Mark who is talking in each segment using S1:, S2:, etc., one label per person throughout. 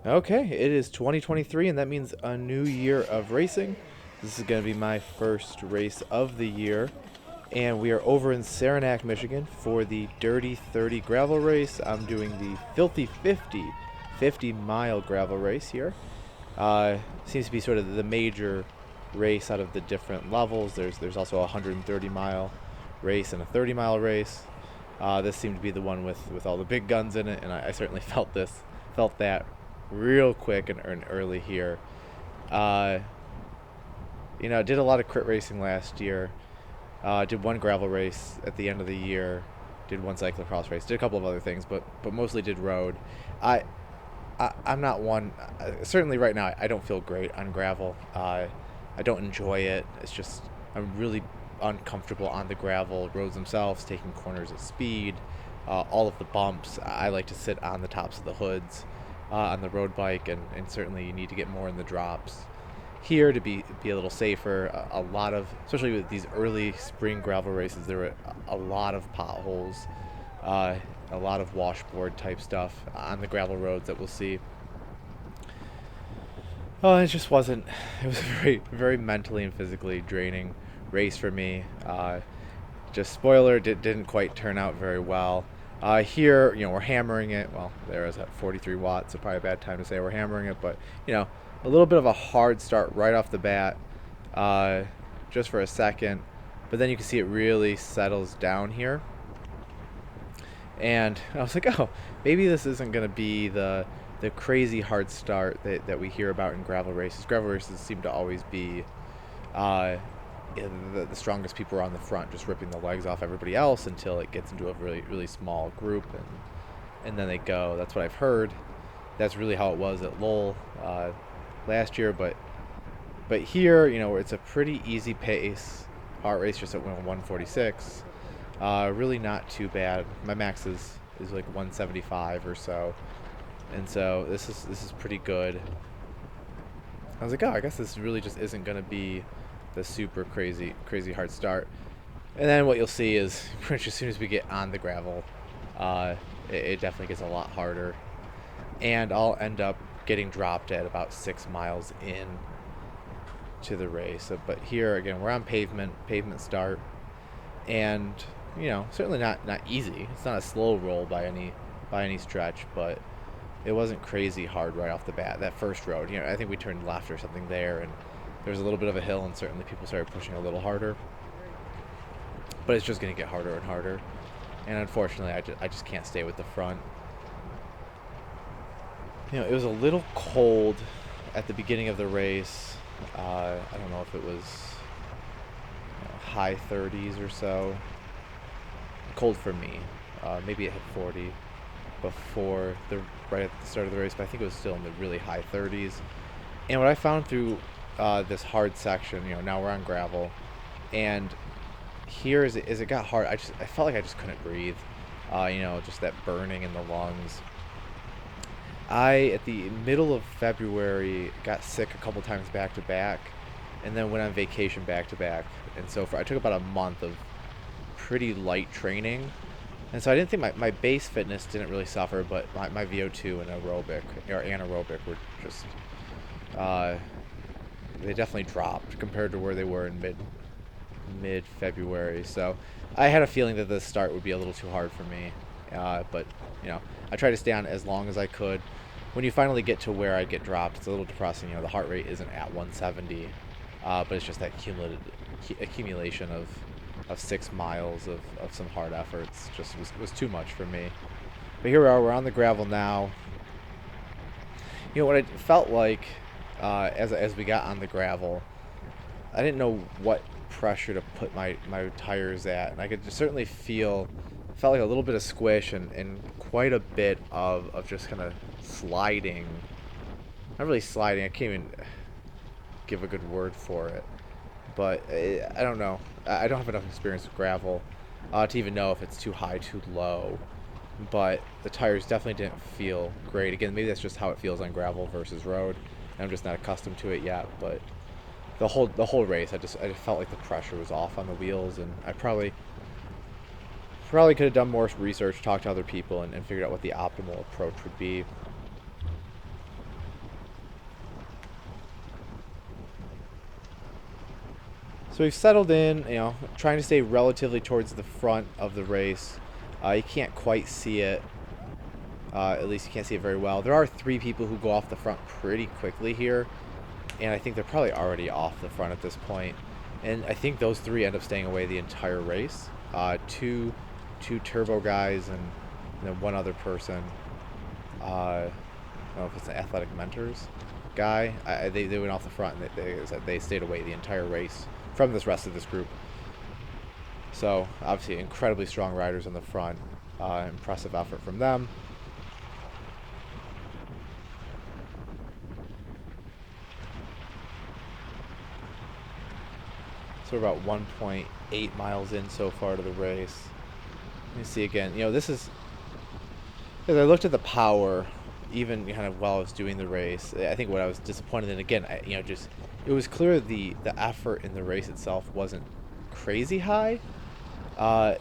S1: Okay, it is 2023, and that means a new year of racing. This is going to be my first race of the year, and we are over in Saranac, Michigan for the Dirty 30 gravel race. I'm doing the Filthy 50 mile gravel race here. Seems to be sort of the major race out of the different levels. There's also a 130-mile race and a 30-mile race. This seemed to be the one with all the big guns in it, and I certainly felt that real quick and early here. Did a lot of crit racing last year. Did one gravel race at the end of the year. Did one cyclocross race. Did a couple of other things, but mostly did road. I'm not one. Certainly right now, I don't feel great on gravel. I don't enjoy it. It's just I'm really uncomfortable on the gravel roads themselves, taking corners at speed, all of the bumps. I like to sit on the tops of the hoods on the road bike, and certainly you need to get more in the drops here to be a little safer. A lot of, especially with these early spring gravel races, there were a lot of potholes, a lot of washboard type stuff on the gravel roads that we'll see. Oh, it just wasn't. It was a very, very mentally and physically draining race for me. Just spoiler, didn't quite turn out very well. Here, we're hammering it. Well, there is at 43 watts, so probably a bad time to say we're hammering it, but a little bit of a hard start right off the bat, just for a second, but then you can see it really settles down here. And I was like, oh, maybe this isn't going to be the crazy hard start that we hear about in gravel races. Gravel races seem to always be the strongest people are on the front, just ripping the legs off everybody else until it gets into a really, really small group, and then they go. That's what I've heard. That's really how it was at Lowell last year, but here, it's a pretty easy pace. Heart race just at 146. Really not too bad. My max is like 175 or so, and so this is pretty good. I was like, oh, I guess this really just isn't going to be the super crazy hard start. And then what you'll see is pretty much as soon as we get on the gravel, it definitely gets a lot harder, and I'll end up getting dropped at about 6 miles in to the race. But here again, we're on pavement start, and certainly not easy. It's not a slow roll by any stretch, but it wasn't crazy hard right off the bat. That first road, I think we turned left or something there, and there was a little bit of a hill, and certainly people started pushing a little harder. But it's just going to get harder and harder, and unfortunately, I just can't stay with the front. It was a little cold at the beginning of the race. I don't know if it was high 30s or so. Cold for me. Maybe it hit 40 right at the start of the race, but I think it was still in the really high 30s. And what I found through this hard section, now we're on gravel, and here as it got hard, I felt like I just couldn't breathe. Just that burning in the lungs. At the middle of February, got sick a couple times back to back, and then went on vacation back to back. And so I took about a month of pretty light training. And so I didn't think my base fitness didn't really suffer, but my VO2 and anaerobic were just, they definitely dropped compared to where they were in mid-February. So I had a feeling that the start would be a little too hard for me. But I tried to stay on as long as I could. When you finally get to where I get dropped, it's a little depressing. The heart rate isn't at 170, but it's just that accumulation of 6 miles of some hard efforts just was too much for me. But here we are. We're on the gravel now. What it felt like as we got on the gravel, I didn't know what pressure to put my tires at, and I could certainly felt like a little bit of squish and quite a bit of just kind of sliding. Not really sliding, I can't even give a good word for it, but I don't know. I don't have enough experience with gravel to even know if it's too high, too low, but the tires definitely didn't feel great. Again, maybe that's just how it feels on gravel versus road, and I'm just not accustomed to it yet, but the whole race, I felt like the pressure was off on the wheels, and I probably could have done more research, talked to other people, and figured out what the optimal approach would be. So we've settled in, trying to stay relatively towards the front of the race. You can't quite see it. At least you can't see it very well. There are 3 people who go off the front pretty quickly here, and I think they're probably already off the front at this point. And I think those 3 end up staying away the entire race. Two turbo guys and then 1 other person. I don't know if it's an athletic mentors guy. They went off the front and they stayed away the entire race from this rest of this group. So obviously incredibly strong riders on the front. Impressive effort from them. So we're about 1.8 miles in so far to the race. Let me see again. This is, as I looked at the power, even kind of while I was doing the race, I think what I was disappointed in, again, it was clear the effort in the race itself wasn't crazy high, but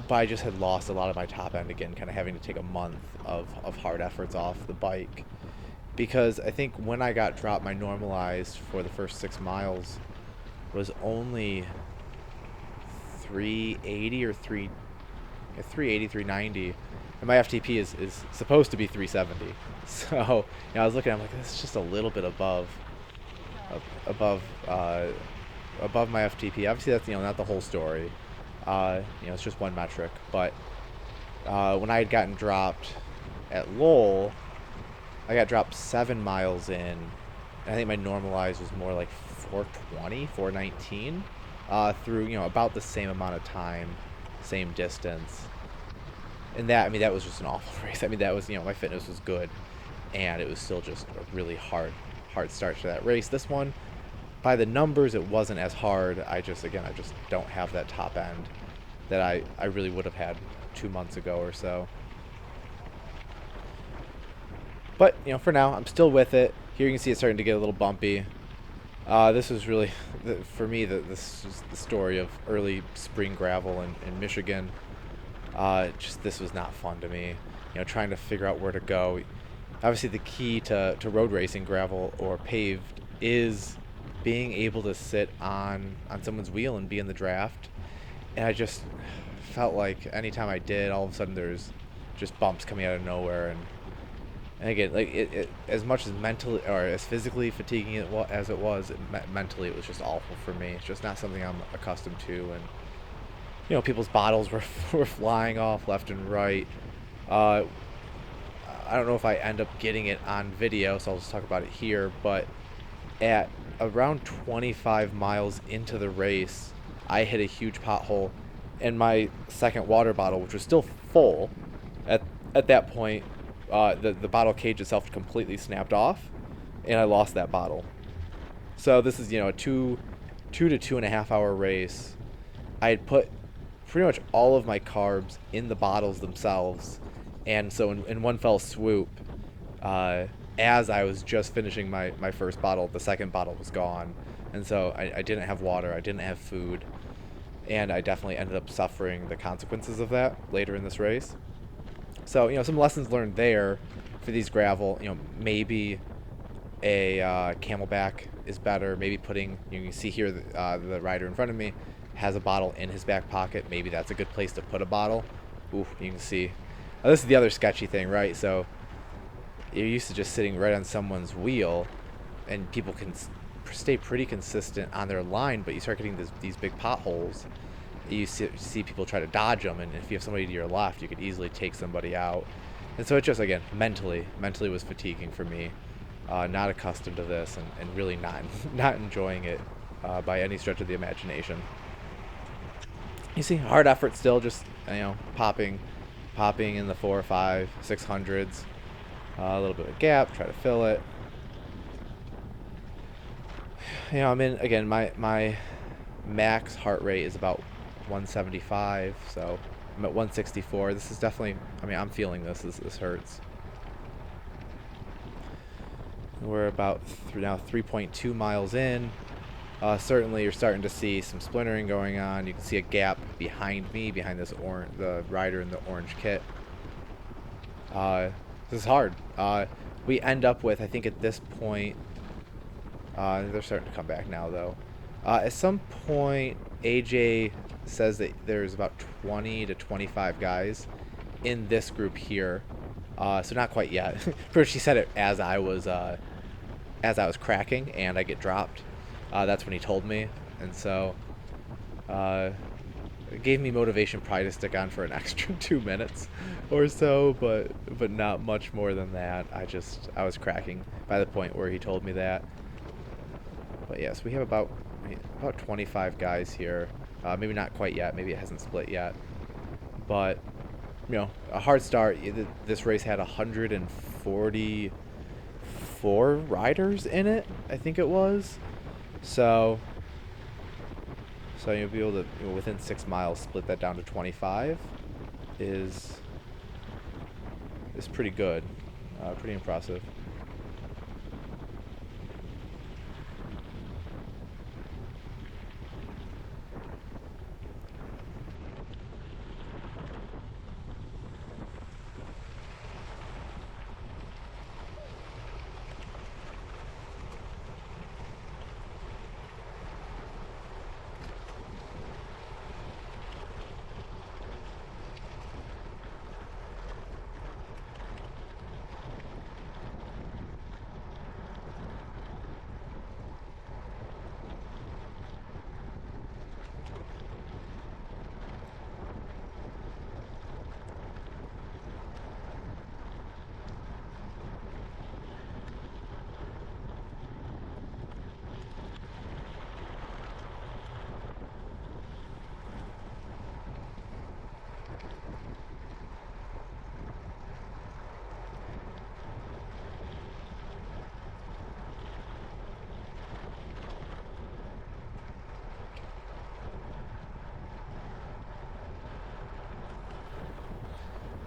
S1: I just had lost a lot of my top end again, kind of having to take a month of hard efforts off the bike, because I think when I got dropped, my normalized for the first 6 miles was only 380 or 380, 390, and my FTP is supposed to be 370. So I was looking, I'm like, this is just a little bit above my FTP. Obviously, that's not the whole story. It's just one metric. But when I had gotten dropped at Lowell, I got dropped 7 miles in, and I think my normalized was more like 420, 419, through about the same amount of time, same distance. And that was just an awful race. That was, my fitness was good, and it was still just a really hard start to that race. This one, by the numbers, it wasn't as hard. I just don't have that top end that I really would have had 2 months ago or so. But, for now, I'm still with it. Here you can see it's starting to get a little bumpy. This was really, for me, this is the story of early spring gravel in Michigan. This was not fun to me. Trying to figure out where to go. Obviously, the key to road racing, gravel or paved, is being able to sit on someone's wheel and be in the draft. And I just felt like anytime I did, all of a sudden there's just bumps coming out of nowhere. And again, like it as much as mentally or as physically fatiguing as it was, mentally it was just awful for me. It's just not something I'm accustomed to. And people's bottles were flying off left and right. I don't know if I end up getting it on video, so I'll just talk about it here. But at around 25 miles into the race, I hit a huge pothole, and my second water bottle, which was still full at that point, the bottle cage itself completely snapped off, and I lost that bottle. So this is a 2 to 2.5 hour race. I had put pretty much all of my carbs in the bottles themselves, and so in one fell swoop, as I was just finishing my first bottle, the second bottle was gone. And so I didn't have water, I didn't have food, and I definitely ended up suffering the consequences of that later in this race. So, some lessons learned there for these gravel. Maybe a Camelback is better. Maybe putting, you can see here the rider in front of me has a bottle in his back pocket. Maybe that's a good place to put a bottle. Ooh, you can see. This is the other sketchy thing, right? So you're used to just sitting right on someone's wheel, and people can stay pretty consistent on their line, but you start getting these big potholes. You see people try to dodge them, and if you have somebody to your left, you could easily take somebody out. And so it just, again, mentally was fatiguing for me. Not accustomed to this, and really not enjoying it by any stretch of the imagination. You see, hard effort still, just popping in the 4 or 5, 600s. A little bit of gap, try to fill it. I'm in, again, my max heart rate is about 175, so I'm at 164. This is definitely, I'm feeling this. This hurts. We're about now 3.2 miles in. Certainly you're starting to see some splintering going on. You can see a gap behind me, behind this the rider in the orange kit. This is hard. We end up with, I think at this point, they're starting to come back now though. At some point, AJ says that there's about 20 to 25 guys in this group here. So not quite yet. First, she said it as I was cracking, and I get dropped. That's when he told me, and so it gave me motivation probably to stick on for an extra 2 minutes or so, but not much more than that. I was cracking by the point where he told me that. But yes, we have about 25 guys here. Maybe not quite yet. Maybe it hasn't split yet. But a hard start. This race had 144 riders in it, I think it was. So you'll be able to, within 6 miles, split that down to 25 is pretty good, pretty impressive.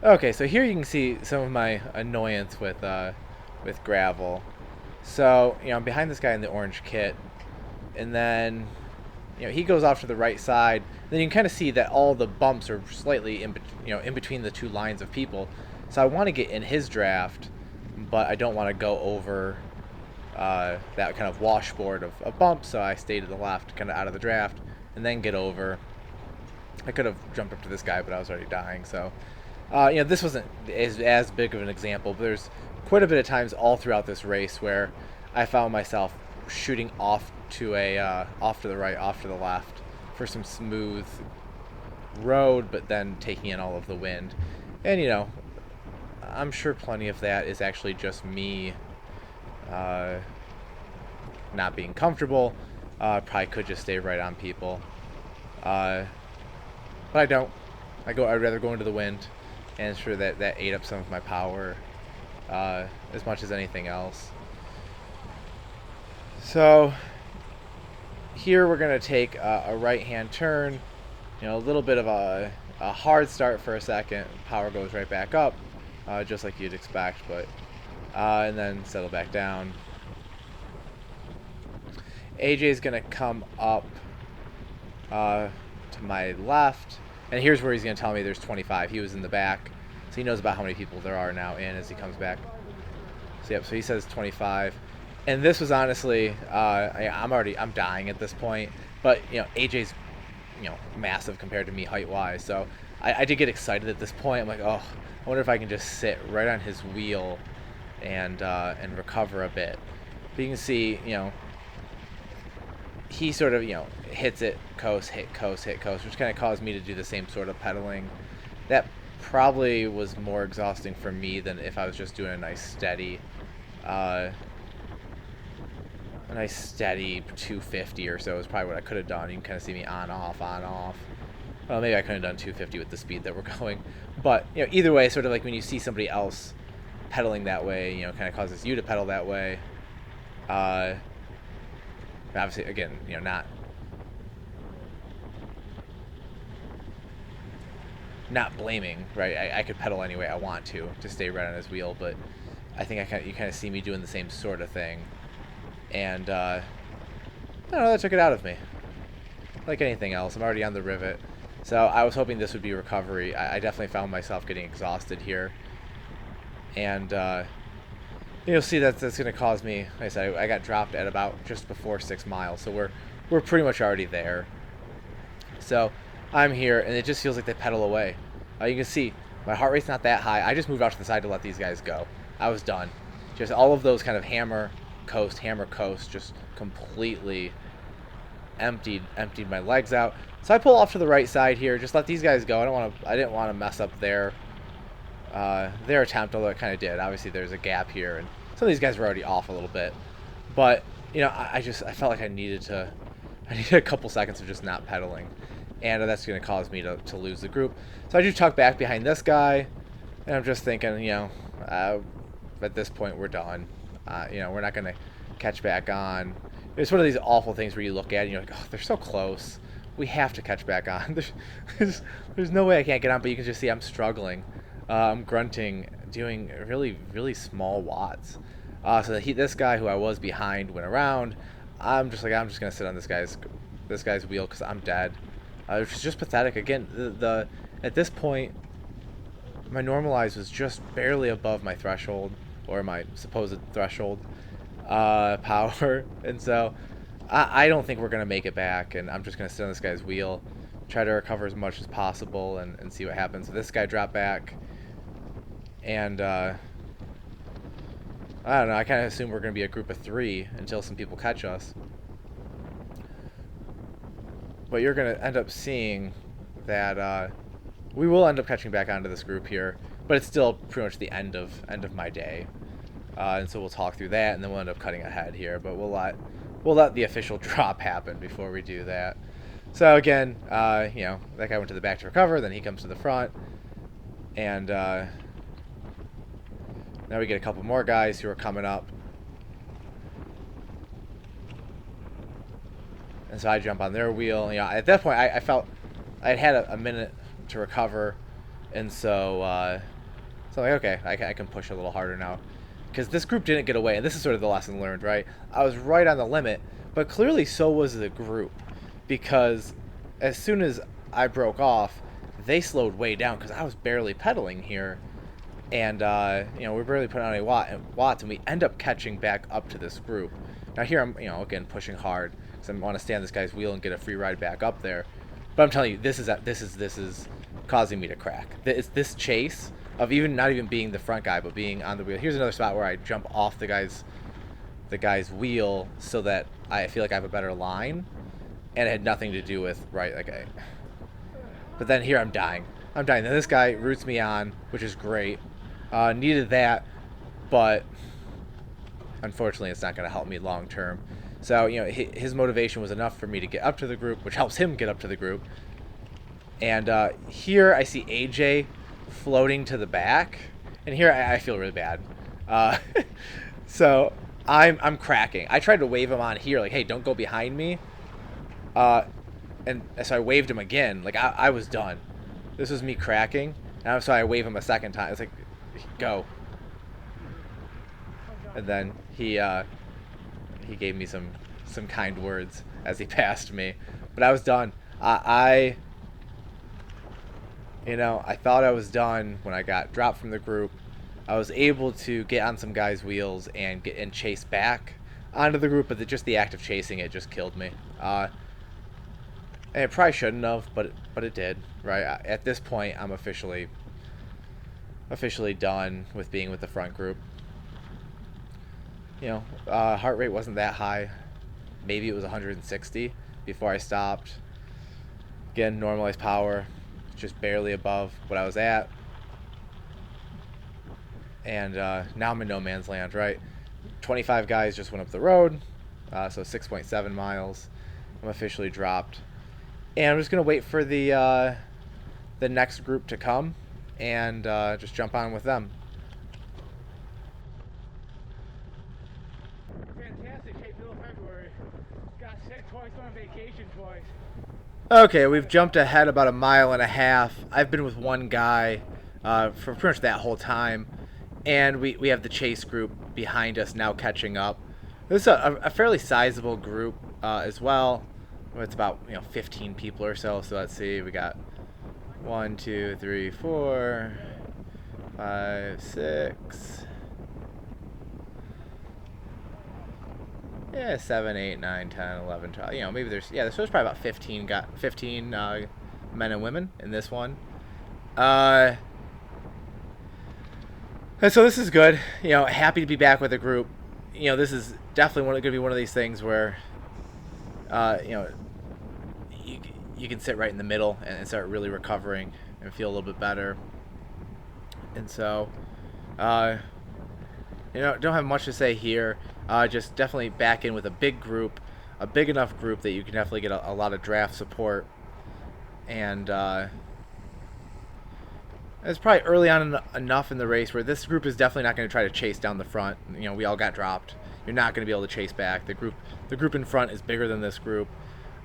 S1: Okay, so here you can see some of my annoyance with gravel. So I'm behind this guy in the orange kit, and then he goes off to the right side. Then you can kind of see that all the bumps are slightly in between the two lines of people. So I want to get in his draft, but I don't want to go over that kind of washboard of bumps. So I stay to the left, kind of out of the draft, and then get over. I could have jumped up to this guy, but I was already dying. So this wasn't as big of an example, but there's quite a bit of times all throughout this race where I found myself shooting off to the right, off to the left for some smooth road, but then taking in all of the wind. And I'm sure plenty of that is actually just me not being comfortable. Probably could just stay right on people, but I don't. I'd rather go into the wind, and sure that ate up some of my power as much as anything else. So here we're going to take a right-hand turn, a little bit of a hard start for a second. Power goes right back up, just like you'd expect, but and then settle back down. AJ's going to come up to my left, and here's where he's going to tell me there's 25. He was in the back, so he knows about how many people there are now in as he comes back. So he says 25. And this was honestly, I'm dying at this point, but AJ's, massive compared to me height-wise, so I did get excited at this point. I'm like, oh, I wonder if I can just sit right on his wheel and recover a bit. But you can see, he sort of, hits it, coast, hit coast, hit coast, which kind of caused me to do the same sort of pedaling. That probably was more exhausting for me than if I was just doing a nice steady 250 or so is probably what I could have done. You can kind of see me on, off, on, off. Well, maybe I couldn't have done 250 with the speed that we're going. But, either way, sort of like when you see somebody else pedaling that way, kind of causes you to pedal that way. Obviously, again, not blaming, right? I could pedal any way I want to stay right on his wheel, but I think you kind of see me doing the same sort of thing. And, I don't know, that took it out of me. Like anything else, I'm already on the rivet. So I was hoping this would be recovery. I definitely found myself getting exhausted here. And, you'll see that's going to cause me, like I said, I got dropped at about just before 6 miles. So we're we're pretty much already there. So I'm here, and it just feels like they pedal away. You can see my heart rate's not that high. I just moved out to the side to let these guys go. I was done. Just all of those kind of hammer coast, just completely emptied my legs out. So I pull off to the right side here, just let these guys go. I didn't want to mess up their attempt, although it kind of did. Obviously, there's a gap here, and some of these guys were already off a little bit. But you know, I felt like I needed a couple seconds of just not pedaling, and that's going to cause me to lose the group. So I do tuck back behind this guy, and I'm just thinking, you know, at this point we're done. You know, we're not going to catch back on. It's one of these awful things where you look at it and you're like, oh, they're so close. We have to catch back on. There's no way I can't get on, but you can just see I'm struggling. I'm grunting, doing really, really small watts. So this guy who I was behind went around. I'm just gonna sit on this guy's wheel because I'm dead. Which is just pathetic. Again, at this point, my normalize was just barely above my threshold, or my supposed threshold power, and so I don't think we're gonna make it back. And I'm just gonna sit on this guy's wheel, try to recover as much as possible, and see what happens. So this guy dropped back, and I don't know. I kind of assume we're gonna be a group of 3 until some people catch us. But you're going to end up seeing that we will end up catching back onto this group here, but it's still pretty much the end of my day. And so we'll talk through that, and then we'll end up cutting ahead here. But we'll let the official drop happen before we do that. So again, you know, that guy went to the back to recover, then he comes to the front, and now we get a couple more guys who are coming up. And so I jump on their wheel. You know, at that point, I felt I'd had a minute to recover, and so I'm like, okay, I can push a little harder now, because this group didn't get away, and this is sort of the lesson learned, right? I was right on the limit, but clearly so was the group, because as soon as I broke off, they slowed way down because I was barely pedaling here, and you know, we're barely putting on any watts, and we end up catching back up to this group. Now here I'm, you know, again pushing hard, because I want to stay on this guy's wheel and get a free ride back up there. But I'm telling you, this is causing me to crack. It's this chase of not even being the front guy, but being on the wheel. Here's another spot where I jump off the guy's wheel so that I feel like I have a better line, and it had nothing to do with but then here I'm dying. Then this guy roots me on, which is great. Needed that, but unfortunately it's not going to help me long term. So, you know, his motivation was enough for me to get up to the group, which helps him get up to the group. And here I see AJ floating to the back, and here I feel really bad. So I'm cracking. I tried to wave him on here, like, hey, don't go behind me. And so I waved him again, like I was done. This was me cracking, and so I wave him a second time. It's like, go. And then he gave me some kind words as he passed me, but I was done. You know, I thought I was done when I got dropped from the group. I was able to get on some guys' wheels and chase back onto the group, but just the act of chasing it just killed me. And it probably shouldn't have, but it did. Right at this point, I'm officially done with being with the front group. You know, heart rate wasn't that high. Maybe it was 160 before I stopped. Again, normalized power, just barely above what I was at. And now I'm in no man's land, right? 25 guys just went up the road, so 6.7 miles. I'm officially dropped. And I'm just going to wait for the next group to come and just jump on with them.
S2: Fantastic, hey, middle of February. Got sick twice, went on vacation twice.
S1: Okay, we've jumped ahead about a mile and a half. I've been with one guy for pretty much that whole time, and we have the chase group behind us now catching up. This is a fairly sizable group as well. It's about 15 people or so. So let's see, we got 1, 2, 3, 4, 5, 6. Yeah, 7, 8, 9, 10, 11, 12. You know, maybe there's probably about 15 men and women in this one. And so this is good. You know, happy to be back with the group. You know, this is definitely going to be one of these things where, you know, you can sit right in the middle and start really recovering and feel a little bit better. And so, you know, don't have much to say here. Just definitely back in with a big group, a big enough group that you can definitely get a lot of draft support. And it's probably early on enough in the race where this group is definitely not going to try to chase down the front. You know, we all got dropped. You're not going to be able to chase back. The group in front is bigger than this group,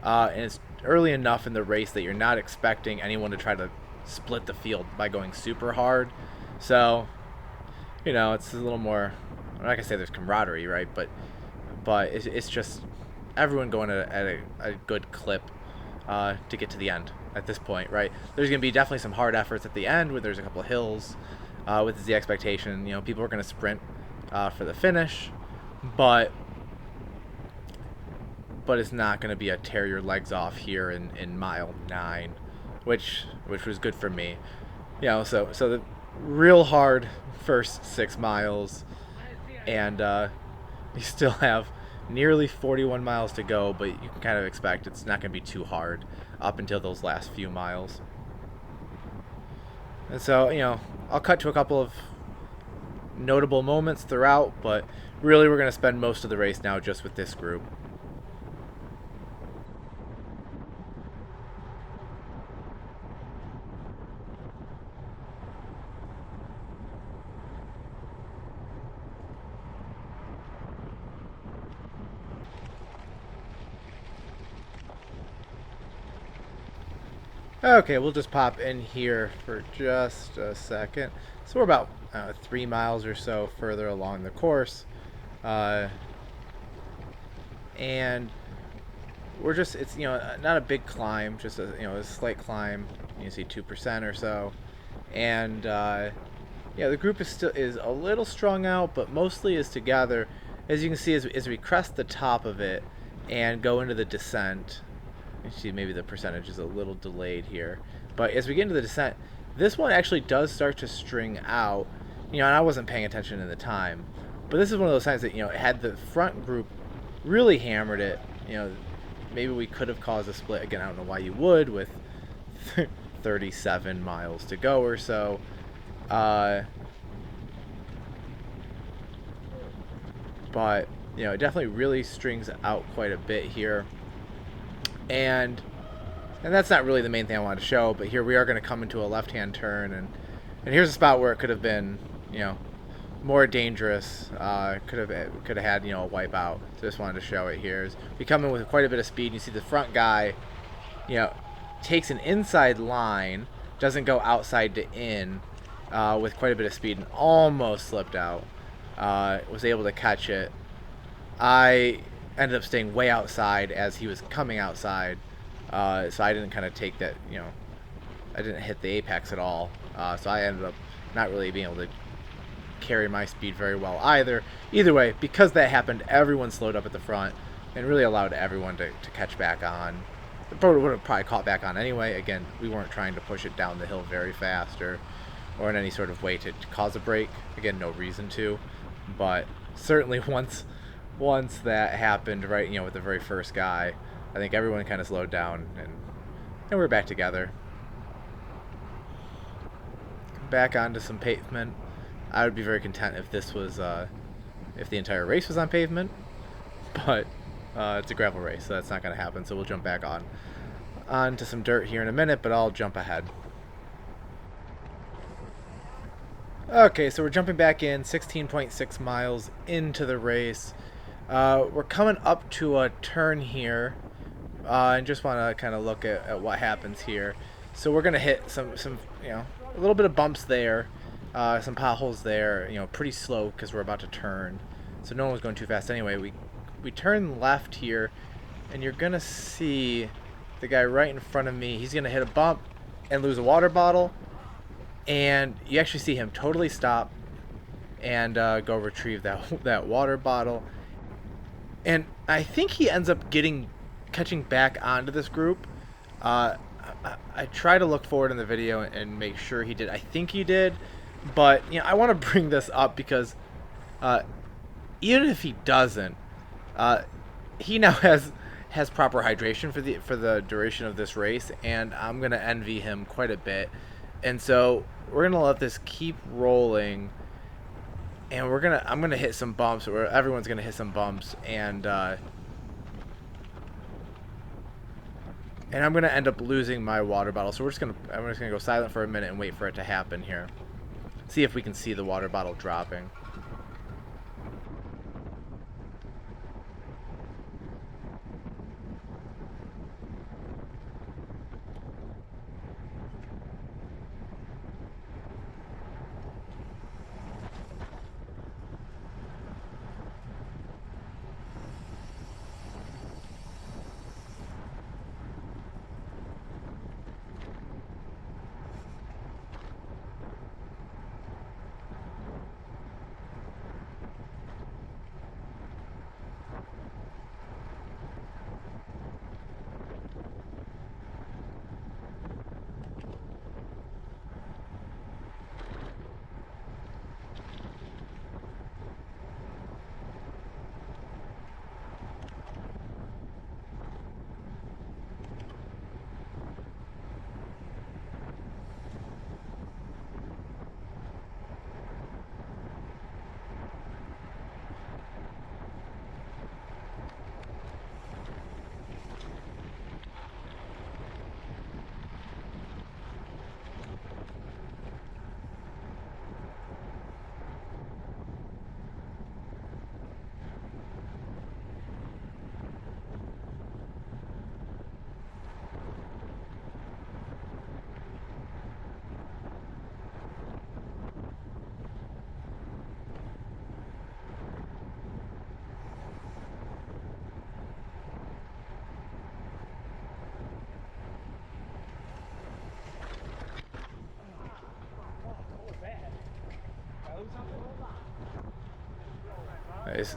S1: and it's early enough in the race that you're not expecting anyone to try to split the field by going super hard. So, you know, it's a little more. I'm not gonna say there's camaraderie, right? But it's just everyone going at a good clip to get to the end at this point, right? There's gonna be definitely some hard efforts at the end where there's a couple of hills, with the expectation. You know, people are gonna sprint for the finish, but it's not gonna be a tear your legs off here in mile 9, which was good for me. You know, so the real hard first 6 miles. And you still have nearly 41 miles to go, but you can kind of expect it's not going to be too hard up until those last few miles. And so, you know, I'll cut to a couple of notable moments throughout, but really we're going to spend most of the race now just with this group. Okay, we'll just pop in here for just a second. So we're about 3 miles or so further along the course. And we're just, it's, you know, not a big climb, just a, you know, a slight climb. You see 2% or so. And yeah, the group is a little strung out, but mostly is together. As you can see, as we crest the top of it and go into the descent, you see maybe the percentage is a little delayed here, but as we get into the descent, this one actually does start to string out. You know, and I wasn't paying attention in the time, but this is one of those times that, you know, had the front group really hammered it, you know, maybe we could have caused a split. Again, I don't know why you would with 37 miles to go or so. But, you know, it definitely really strings out quite a bit here. And that's not really the main thing I wanted to show, but here we are going to come into a left-hand turn, and here's a spot where it could have been, you know, more dangerous. Could have had, you know, a wipeout. So just wanted to show it here. We come in with quite a bit of speed. You see the front guy, you know, takes an inside line, doesn't go outside to in, with quite a bit of speed, and almost slipped out. Was able to catch it. I ended up staying way outside as he was coming outside, so I didn't kind of take that, you know, I didn't hit the apex at all, so I ended up not really being able to carry my speed very well either. Either way, because that happened, everyone slowed up at the front and really allowed everyone to catch back on. It would have probably caught back on anyway. Again, we weren't trying to push it down the hill very fast or in any sort of way to cause a break. Again, no reason to, but certainly once that happened, right, you know, with the very first guy, I think everyone kind of slowed down, and we're back together. Back onto some pavement. I would be very content if this was, if the entire race was on pavement, but it's a gravel race, so that's not going to happen, so we'll jump back onto some dirt here in a minute, but I'll jump ahead. Okay, so we're jumping back in, 16.6 miles into the race. We're coming up to a turn here, and just want to kind of look at what happens here. So we're gonna hit some you know, a little bit of bumps there, some potholes there. You know, pretty slow because we're about to turn. So no one was going too fast anyway. We turn left here, and you're gonna see the guy right in front of me. He's gonna hit a bump and lose a water bottle, and you actually see him totally stop and go retrieve that water bottle. And I think he ends up catching back onto this group. Uh, I try to look forward in the video and make sure he did. I think he did, but I want to bring this up because uh, even if he doesn't, uh, he now has proper hydration for the duration of this race, and I'm gonna envy him quite a bit. And so we're gonna let this keep rolling, and I'm gonna hit some bumps, or everyone's gonna hit some bumps, and I'm gonna end up losing my water bottle. So I'm just gonna go silent for a minute and wait for it to happen here. See if we can see the water bottle dropping.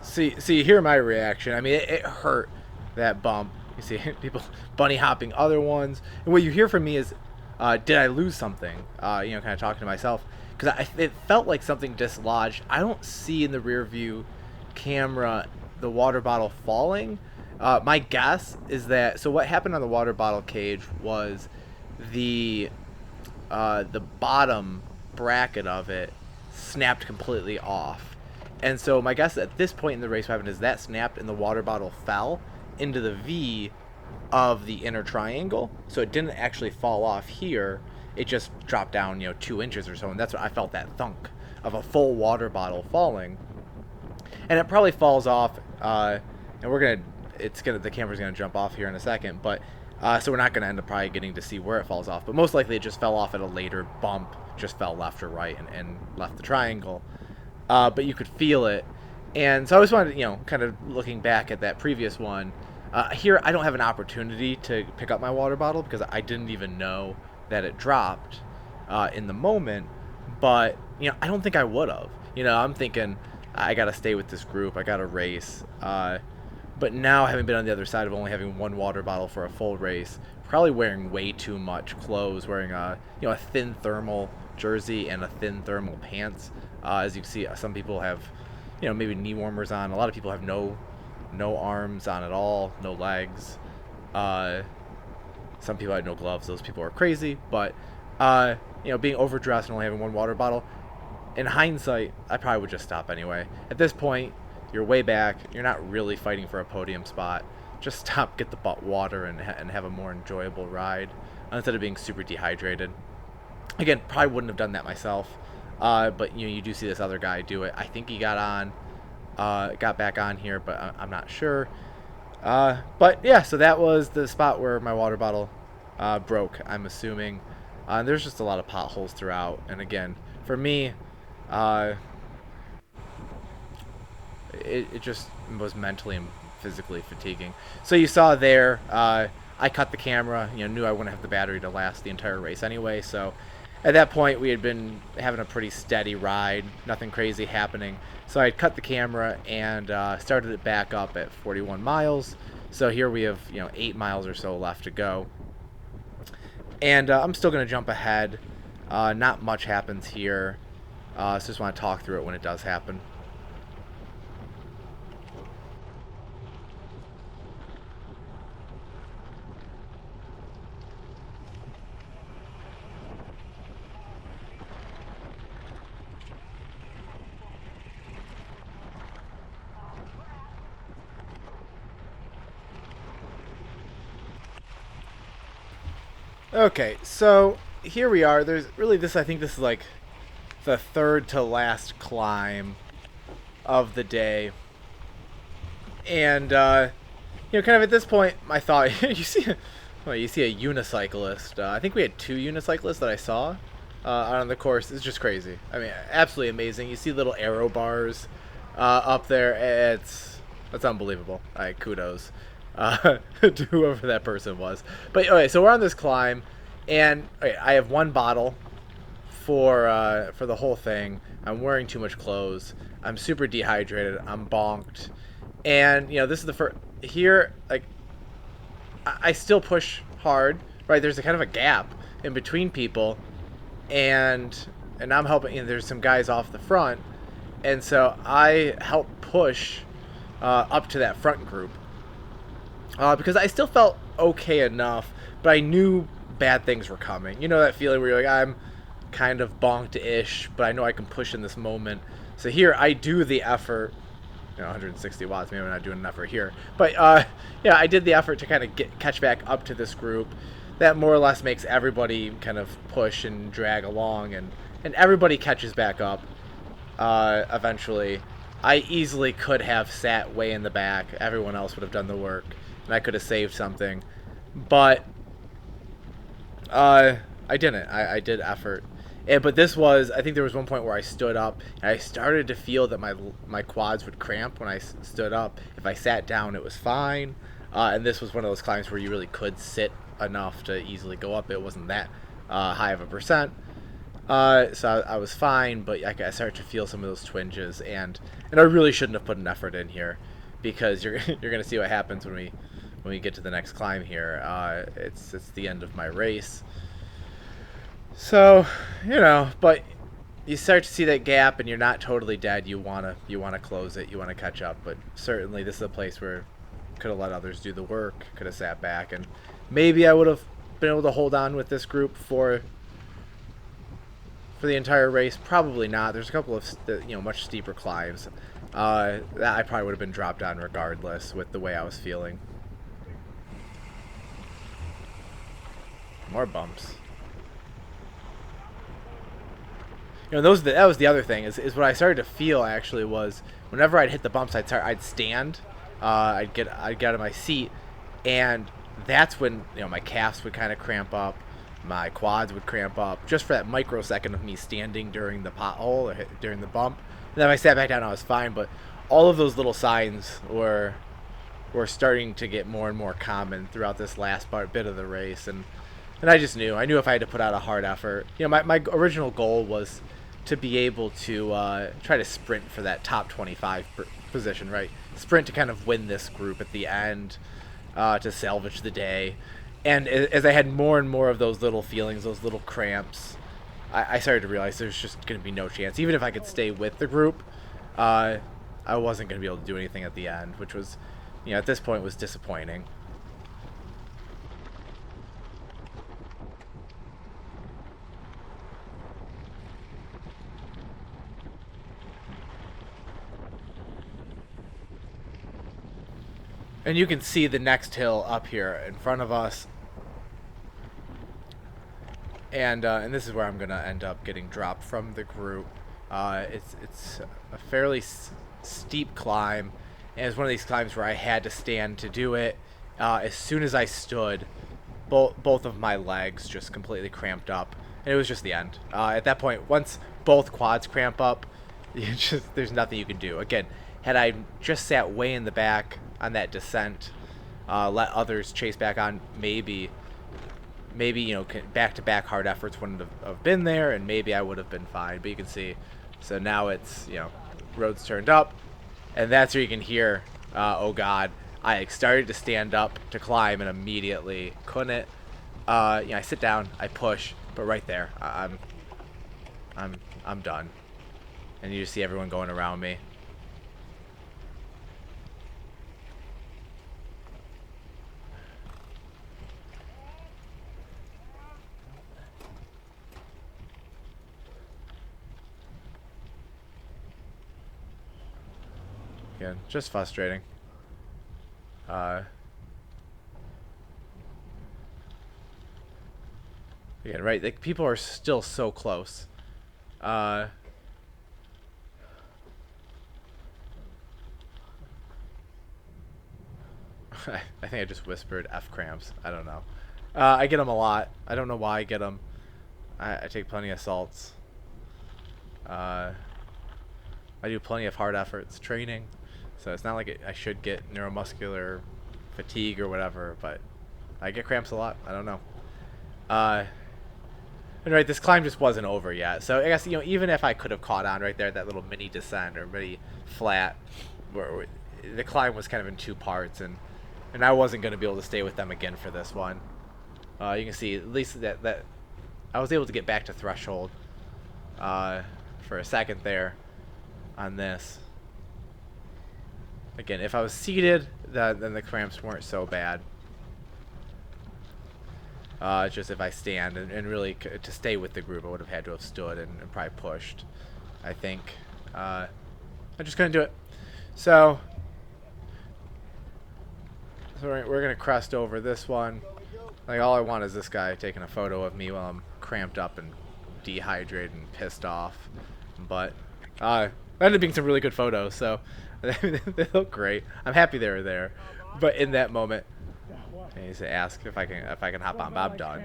S1: See, hear my reaction. I mean, it hurt, that bump. You see people bunny hopping other ones, and what you hear from me is, did I lose something? Kind of talking to myself, because it felt like something dislodged. I don't see in the rear view camera the water bottle falling. My guess is that, so what happened on the water bottle cage was the bottom bracket of it snapped completely off. And so my guess at this point in the race what happened is that snapped and the water bottle fell into the V of the inner triangle. So it didn't actually fall off here. It just dropped down, 2 inches or so. And that's what I felt, that thunk of a full water bottle falling. And it probably falls off, and the camera's gonna jump off here in a second, but so we're not gonna end up probably getting to see where it falls off, but most likely it just fell off at a later bump, just fell left or right and left the triangle. But you could feel it, and so I just wanted to, kind of looking back at that previous one. Here I don't have an opportunity to pick up my water bottle because I didn't even know that it dropped in the moment, but I don't think I would have. I'm thinking I gotta stay with this group, I gotta race. But now, having been on the other side of only having one water bottle for a full race, probably wearing way too much clothes, wearing a thin thermal jersey and a thin thermal pants. As you can see, some people have maybe knee warmers on. A lot of people have no arms on at all, no legs. Some people had no gloves. Those people are crazy. But being overdressed and only having one water bottle, in hindsight, I probably would just stop anyway. At this point, you're way back. You're not really fighting for a podium spot. Just stop, get the water, and have a more enjoyable ride instead of being super dehydrated. Again, probably wouldn't have done that myself. But you do see this other guy do it. I think he got back on here, but I'm not sure. But yeah, so that was the spot where my water bottle broke, I'm assuming. There's just a lot of potholes throughout, and again, for me, it just was mentally and physically fatiguing. So you saw there, I cut the camera, knew I wouldn't have the battery to last the entire race anyway, so At that point, we had been having a pretty steady ride, nothing crazy happening. So I cut the camera and started it back up at 41 miles. So here we have 8 miles or so left to go. And I'm still going to jump ahead. Not much happens here. So just want to talk through it when it does happen. Okay, so here we are. There's really this, I think this is like the third to last climb of the day. And, kind of at this point, I thought, you see a unicyclist. I think we had 2 unicyclists that I saw on the course. It's just crazy. I mean, absolutely amazing. You see little arrow bars up there. That's unbelievable. All right, kudos to whoever that person was. But okay, so we're on this climb, and okay, I have 1 bottle for the whole thing. I'm wearing too much clothes. I'm super dehydrated. I'm bonked, and this is the first here. Like, I still push hard, right? There's a kind of a gap in between people, and I'm helping. There's some guys off the front, and so I help push up to that front group because I still felt okay enough, but I knew bad things were coming. You know that feeling where you're like, I'm kind of bonked-ish, but I know I can push in this moment. So here I do the effort. 160 watts. Maybe I'm not doing an effort here, but I did the effort to kind of catch back up to this group. That more or less makes everybody kind of push and drag along, and everybody catches back up eventually. I easily could have sat way in the back. Everyone else would have done the work, and I could have saved something, but I didn't. I did effort. But this was, I think there was one point where I stood up, and I started to feel that my quads would cramp when I stood up. If I sat down, it was fine. And this was one of those climbs where you really could sit enough to easily go up. It wasn't that high of a percent. So I was fine, but I started to feel some of those twinges, and I really shouldn't have put an effort in here, because you're gonna see what happens when we get to the next climb here. It's the end of my race. So, but you start to see that gap, and you're not totally dead. You wanna close it. You wanna catch up. But certainly, this is a place where could have let others do the work. Could have sat back, and maybe I would have been able to hold on with this group for the entire race. Probably not. There's a couple of much steeper climbs that I probably would have been dropped on regardless with the way I was feeling. More bumps. That was the other thing is what I started to feel actually was whenever I'd hit the bumps, I'd stand, I'd get out of my seat, and that's when my calves would kind of cramp up, my quads would cramp up just for that microsecond of me standing during the pothole or during the bump. And then if I sat back down, I was fine. But all of those little signs were starting to get more and more common throughout this last bit of the race, and I just knew if I had to put out a hard effort. My original goal was to be able to try to sprint for that top 25 position, right? Sprint to kind of win this group at the end, to salvage the day. And as I had more and more of those little feelings, those little cramps, I started to realize there's just going to be no chance. Even if I could stay with the group, I wasn't going to be able to do anything at the end, which was, at this point was disappointing. And you can see the next hill up here in front of us. And this is where I'm going to end up getting dropped from the group. It's a fairly steep climb. And it's one of these climbs where I had to stand to do it. As soon as I stood, both of my legs just completely cramped up. And it was just the end. At that point, once both quads cramp up, there's nothing you can do. Again, had I just sat way in the back on that descent, let others chase back on, maybe maybe, you know, back-to-back hard efforts wouldn't have been there, and maybe I would have been fine. But you can see, so now it's, you know, road's turned up, and that's where you can hear, oh God, I started to stand up to climb and immediately couldn't. You know, I sit down, I push, but right there, I'm done. And you just see everyone going around me. Again, just frustrating. Again, right? Like, people are still so close. I think I just whispered F cramps. I don't know. I get them a lot. I don't know why I get them. I take plenty of salts. I do plenty of hard efforts training. So it's not like I should get neuromuscular fatigue or whatever, but I get cramps a lot. I don't know. And right, this climb just wasn't over yet. So I guess, you know, even if I could have caught on right there, that little mini descent or mini flat, where the climb was kind of in two parts, and I wasn't going to be able to stay with them again for this one. You can see at least that I was able to get back to threshold for a second there on this. Again, if I was seated, then the cramps weren't so bad. Just if I stand and really to stay with the group, I would have had to have stood and probably pushed. I think I just couldn't do it. So we're gonna crest over this one. Like, all I want is this guy taking a photo of me while I'm cramped up and dehydrated and pissed off. But that ended up being some really good photos, so they look great. I'm happy they were there. But in that moment, I need to ask if I can hop on Bob Dog.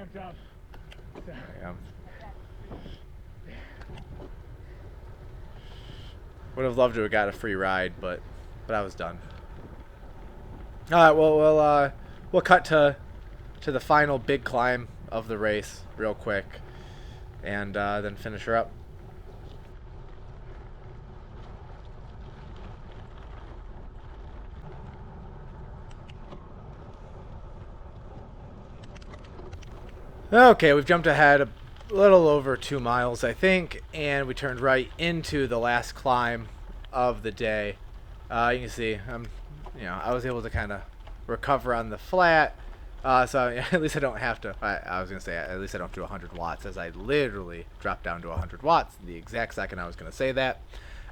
S1: Would have loved to have got a free ride, but I was done. All right, well we'll cut to the final big climb of the race real quick, and then finish her up. Okay, we've jumped ahead a little over 2 miles, I think, and we turned right into the last climb of the day. You can see, you know, I was able to kind of recover on the flat, so at least I don't have to. I was gonna say at least I don't do 100 watts, as I literally dropped down to 100 watts the exact second I was gonna say that.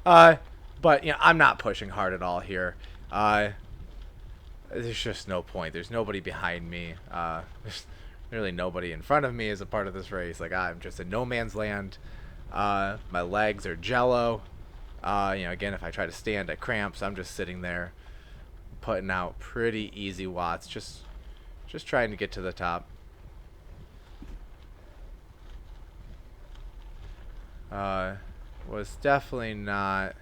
S1: But you know, I'm not pushing hard at all here. There's just no point. There's nobody behind me. There's really nobody in front of me as a part of this race. Like, I'm just in no man's land. My legs are jello. You know, again, if I try to stand, I cramp, so I'm just sitting there putting out pretty easy watts, just trying to get to the top. Was definitely not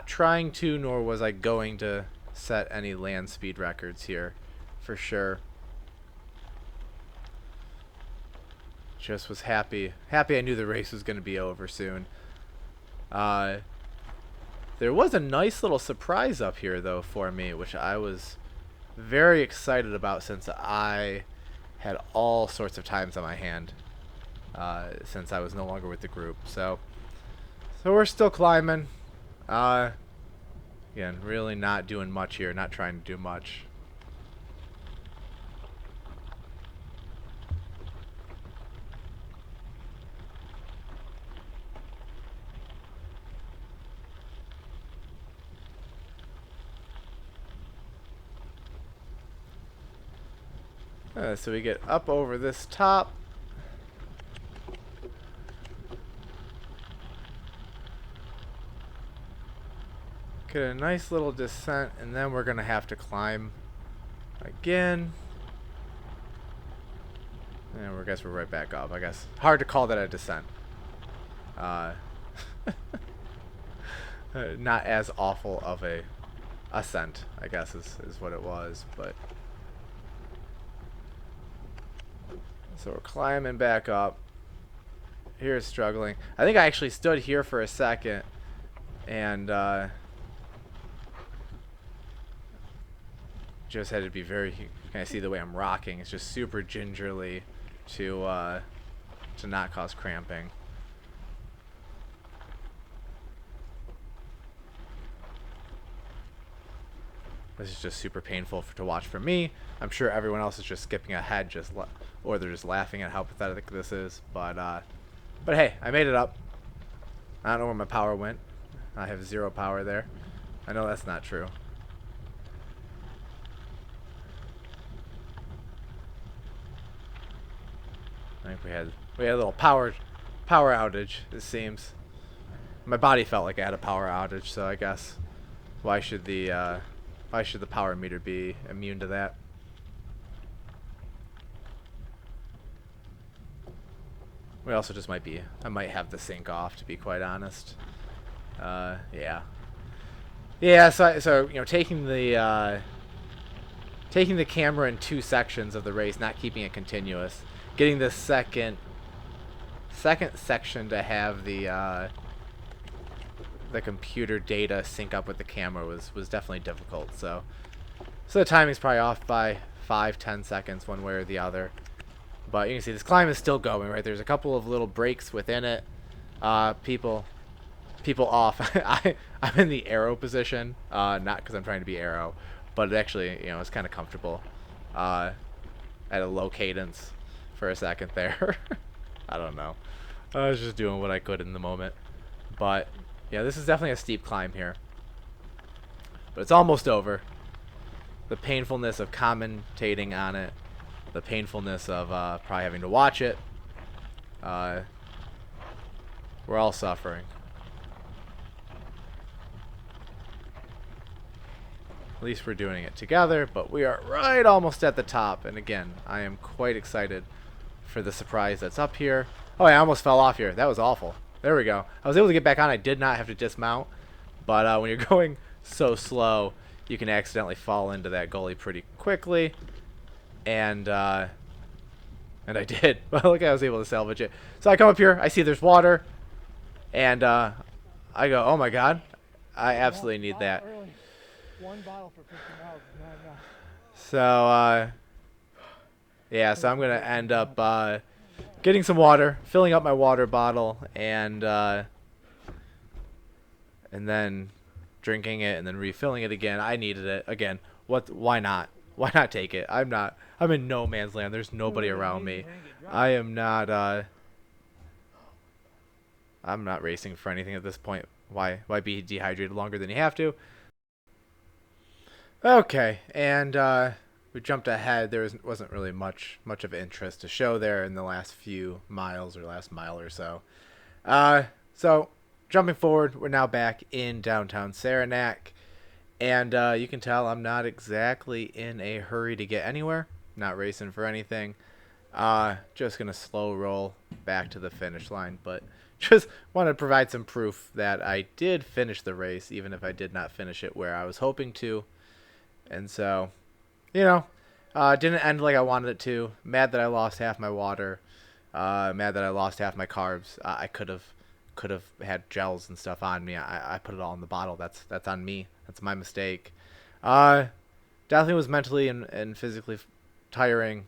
S1: trying to, nor was I going to set any land speed records here, for sure. Just was happy I knew the race was going to be over soon. There was a nice little surprise up here, though, for me, which I was very excited about, since I had all sorts of times on my hand since I was no longer with the group. So we're still climbing. Again, really not doing much here, not trying to do much. So we get up over this top. Get a nice little descent, and then we're gonna have to climb again. And I guess we're right back up. I guess hard to call that a descent. Not as awful of a ascent, I guess is what it was, but So we're climbing back up. Here's struggling. I think I actually stood here for a second and just had to be very, kind of see the way I'm rocking. It's just super gingerly to not cause cramping. This is just super painful to watch for me. I'm sure everyone else is just skipping ahead, or they're just laughing at how pathetic this is. But hey, I made it up. I don't know where my power went. I have 0 power there. I know that's not true. I think we had a little power outage. It seems. My body felt like I had a power outage, so I guess why should the power meter be immune to that? We also just I might have the sync off, to be quite honest. Yeah. Yeah, so you know, taking the camera in 2 sections of the race, not keeping it continuous, getting the second section to have the computer data sync up with the camera was definitely difficult. So the timing's probably off by 5-10 seconds one way or the other. But you can see this climb is still going, right? There's a couple of little breaks within it. People off. I'm in the arrow position, not because I'm trying to be arrow, but it actually, you know, it's kind of comfortable at a low cadence for a second there. I don't know. I was just doing what I could in the moment. But yeah, this is definitely a steep climb here. But it's almost over. The painfulness of commentating on it, the painfulness of probably having to watch it, we're all suffering. At least we're doing it together, but we are right almost at the top. And again, I am quite excited for the surprise that's up here. Oh, I almost fell off here. That was awful. There we go. I was able to get back on. I did not have to dismount. But when you're going so slow, you can accidentally fall into that gully pretty quickly. And I did. Well, look, I was able to salvage it. So I come up here. I see there's water. And I go, oh, my God. I absolutely need that.
S2: 1 bottle for 50 miles is not enough.
S1: So, yeah, so I'm going to end up getting some water, filling up my water bottle, and then drinking it and then refilling it again. I needed it. Again, why not? Why not take it? I'm in no man's land. There's nobody around me. I'm not racing for anything at this point. Why be dehydrated longer than you have to? Okay, and we jumped ahead. There wasn't really much of interest to show there in the last few miles or last mile or so. So jumping forward, we're now back in downtown Saranac, and you can tell I'm not exactly in a hurry to get anywhere. Not racing for anything. Just gonna slow roll back to the finish line, but just want to provide some proof that I did finish the race, even if I did not finish it where I was hoping to. And so, you know, didn't end like I wanted it to. Mad that I lost half my water. Mad that I lost half my carbs. I could have had gels and stuff on me. I put it all in the bottle. That's on me. That's my mistake. Definitely was mentally and physically tiring.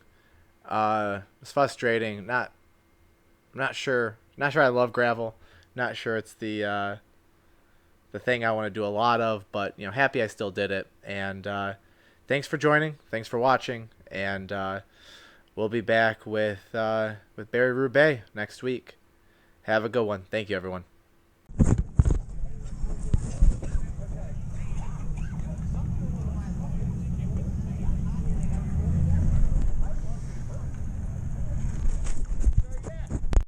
S1: It's frustrating. Not sure I love gravel. Not sure it's the thing I want to do a lot of, but you know, happy I still did it. And thanks for joining. Thanks for watching. And we'll be back with Barry Roubaix next week. Have a good one. Thank you, everyone.